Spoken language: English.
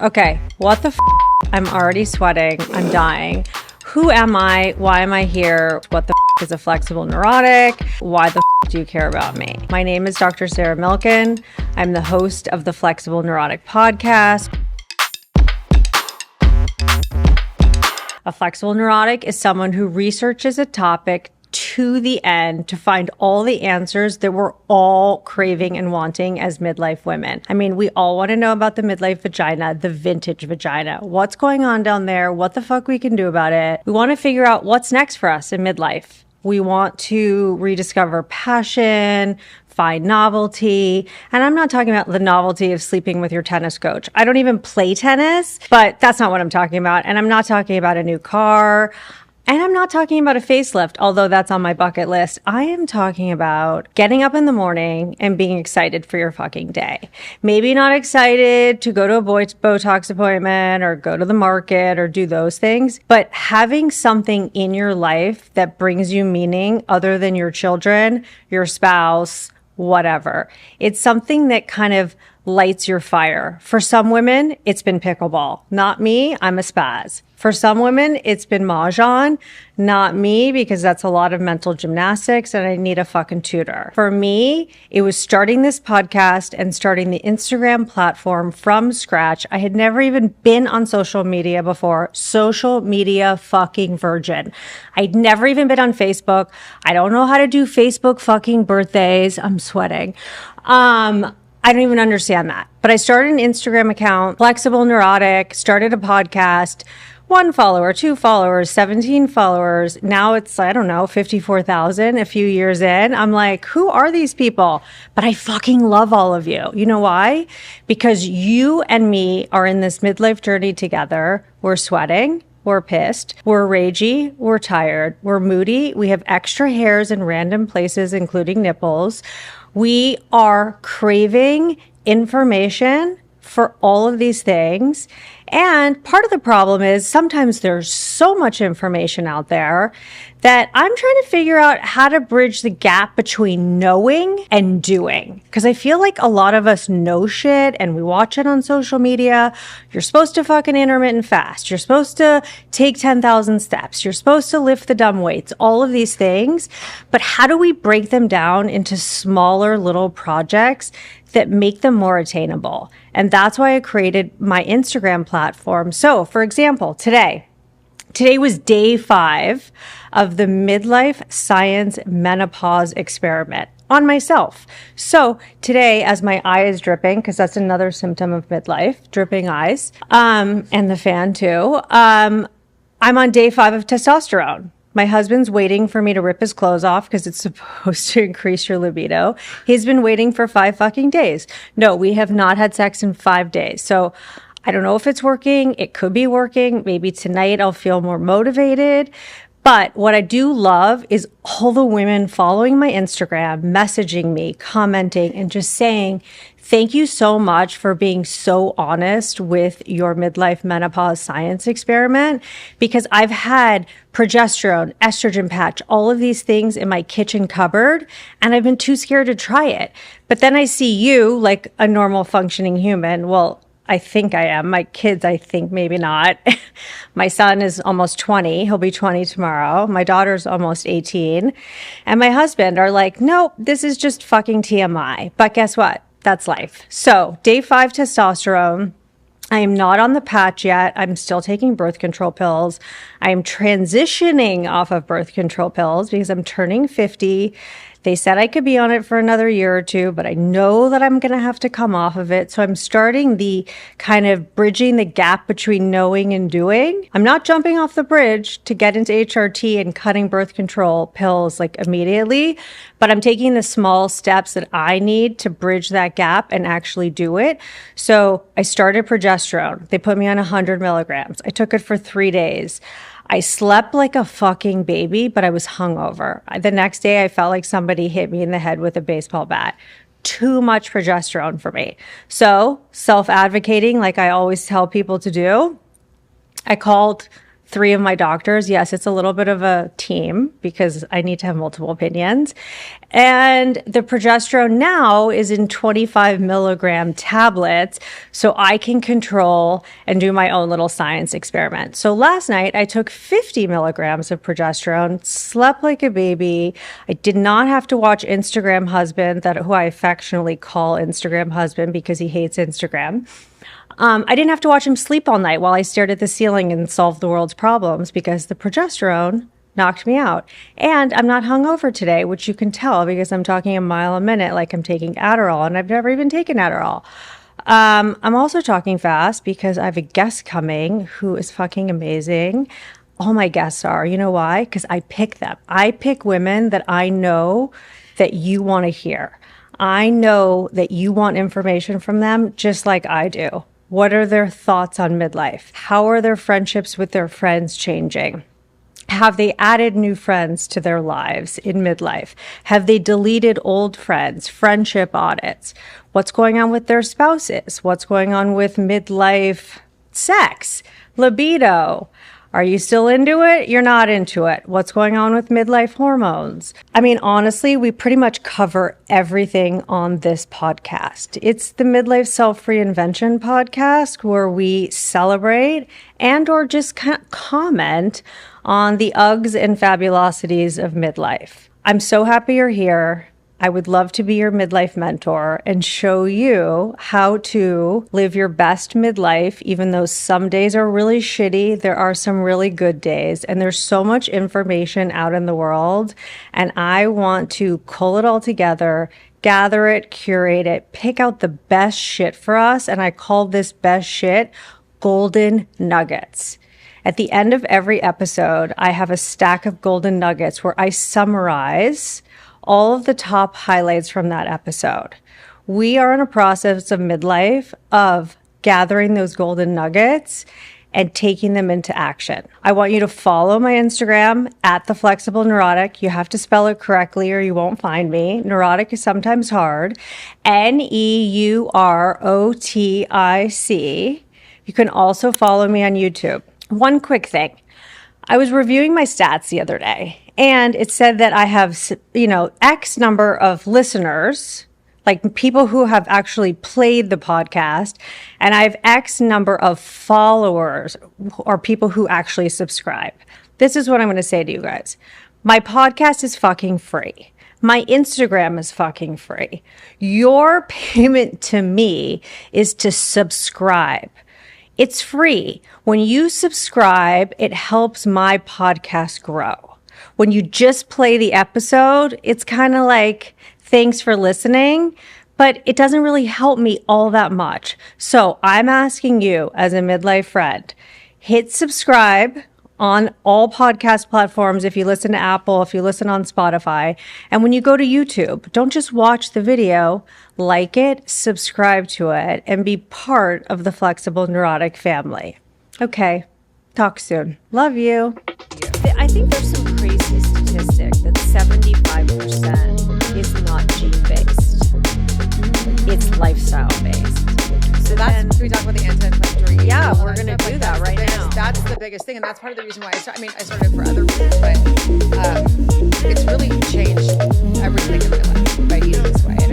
Okay, what the f? I'm already sweating. I'm dying. Who am I? Why am I here? What the f is a flexible neurotic? Why the f do you care about me? My name is Dr. Sarah Milken. I'm the host of the Flexible Neurotic podcast. A flexible neurotic is someone who researches a topic to the end to find all the answers that we're all craving and wanting as midlife women. I mean, we all want to know about the midlife vagina, the vintage vagina, what's going on down there, what the fuck we can do about it. We want to figure out what's next for us in midlife. We want to rediscover passion, find novelty. And I'm not talking about the novelty of sleeping with your tennis coach. I don't even play tennis, but that's not what I'm talking about. And I'm not talking about a new car. And I'm not talking about a facelift, although that's on my bucket list. I am talking about getting up in the morning and being excited for your fucking day. Maybe not excited to go to a Botox appointment or go to the market or do those things, but having something in your life that brings you meaning other than your children, your spouse, whatever. It's something that kind of lights your fire. For some women, it's been pickleball. Not me, I'm a spaz. For some women, it's been mahjong. Not me, because that's a lot of mental gymnastics and I need a fucking tutor. For me, it was starting this podcast and starting the Instagram platform from scratch. I had never even been on social media before. Social media fucking virgin. I'd never even been on Facebook. I don't know how to do Facebook fucking birthdays. I'm sweating. I don't even understand that. But I started an Instagram account, Flexible Neurotic, started a podcast, 1 follower, 2 followers, 17 followers. Now it's, I don't know, 54,000 a few years in. I'm like, who are these people? But I fucking love all of you. You know why? Because you and me are in this midlife journey together. We're sweating. We're pissed. We're ragey. We're tired. We're moody. We have extra hairs in random places, including nipples. We are craving information for all of these things. And part of the problem is sometimes there's so much information out there that I'm trying to figure out how to bridge the gap between knowing and doing. Because I feel like a lot of us know shit and we watch it on social media. You're supposed to fucking intermittent fast. You're supposed to take 10,000 steps. You're supposed to lift the dumb weights, all of these things. But how do we break them down into smaller little projects that make them more attainable? And that's why I created my Instagram platform. So for example, today was day 5 of the Midlife Science Menopause experiment on myself. So today, as my eye is dripping, because that's another symptom of midlife, dripping eyes, and the fan too, I'm on day 5 of testosterone. My husband's waiting for me to rip his clothes off because it's supposed to increase your libido. He's been waiting for 5 fucking days. No, we have not had sex in 5 days. So I don't know if it's working. It could be working. Maybe tonight I'll feel more motivated. But what I do love is all the women following my Instagram, messaging me, commenting, and just saying, thank you so much for being so honest with your midlife menopause science experiment, because I've had progesterone, estrogen patch, all of these things in my kitchen cupboard, and I've been too scared to try it. But then I see you, like a normal functioning human. Well, I think I am. My kids, I think maybe not. My son is almost 20. He'll be 20 tomorrow. My daughter's almost 18. And my husband are like, nope, this is just fucking TMI. But guess what? That's life. So day 5 testosterone. I am not on the patch yet. I'm still taking birth control pills. I am transitioning off of birth control pills because I'm turning 50. They said I could be on it for another year or 2, but I know that I'm going to have to come off of it. So I'm starting the kind of bridging the gap between knowing and doing. I'm not jumping off the bridge to get into HRT and cutting birth control pills like immediately, but I'm taking the small steps that I need to bridge that gap and actually do it. So I started progesterone. They put me on 100 milligrams. I took it for 3 days. I slept like a fucking baby, but I was hungover. The next day, I felt like somebody hit me in the head with a baseball bat. Too much progesterone for me. So self-advocating, like I always tell people to do, I called 3 of my doctors. Yes, it's a little bit of a team because I need to have multiple opinions. And the progesterone now is in 25 milligram tablets, so I can control and do my own little science experiment. So last night I took 50 milligrams of progesterone, slept like a baby. I did not have to watch Instagram husband, who I affectionately call Instagram husband because he hates Instagram. I didn't have to watch him sleep all night while I stared at the ceiling and solved the world's problems because the progesterone knocked me out. And I'm not hungover today, which you can tell because I'm talking a mile a minute like I'm taking Adderall, and I've never even taken Adderall. I'm also talking fast because I have a guest coming who is fucking amazing. All my guests are. You know why? Because I pick them. I pick women that I know that you want to hear. I know that you want information from them just like I do. What are their thoughts on midlife? How are their friendships with their friends changing? Have they added new friends to their lives in midlife? Have they deleted old friends? Friendship audits? What's going on with their spouses? What's going on with midlife sex? Libido? Are you still into it? You're not into it. What's going on with midlife hormones? I mean, honestly, we pretty much cover everything on this podcast. It's the Midlife Self-Reinvention podcast where we celebrate and or just comment on the Uggs and fabulosities of midlife. I'm so happy you're here. I would love to be your midlife mentor and show you how to live your best midlife, even though some days are really shitty. There are some really good days, and there's so much information out in the world. And I want to cull it all together, gather it, curate it, pick out the best shit for us. And I call this best shit golden nuggets. At the end of every episode, I have a stack of golden nuggets where I summarize all of the top highlights from that episode. We are in a process of midlife of gathering those golden nuggets and taking them into action. I want you to follow my Instagram at The Flexible Neurotic. You have to spell it correctly or you won't find me. Neurotic is sometimes hard. Neurotic. You can also follow me on YouTube. One quick thing. I was reviewing my stats the other day, and it said that I have, X number of listeners, like people who have actually played the podcast, and I have X number of followers or people who actually subscribe. This is what I'm going to say to you guys. My podcast is fucking free. My Instagram is fucking free. Your payment to me is to subscribe. It's free. When you subscribe, it helps my podcast grow. When you just play the episode, it's kind of like, thanks for listening, but it doesn't really help me all that much. So I'm asking you as a midlife friend, hit subscribe on all podcast platforms. If you listen to Apple, if you listen on Spotify, and when you go to YouTube, don't just watch the video, like it, subscribe to it, and be part of the Flexible Neurotic family. Okay, talk soon. Love you. I think there's some crazy statistic that 75% is not gene-based. It's lifestyle-based. So that's, can we talk about the anti-inflammatory? Yeah, we're going to do that right now. That's the biggest thing. And that's part of the reason why I started for other reasons, but it's really changed everything in my life by eating this way. And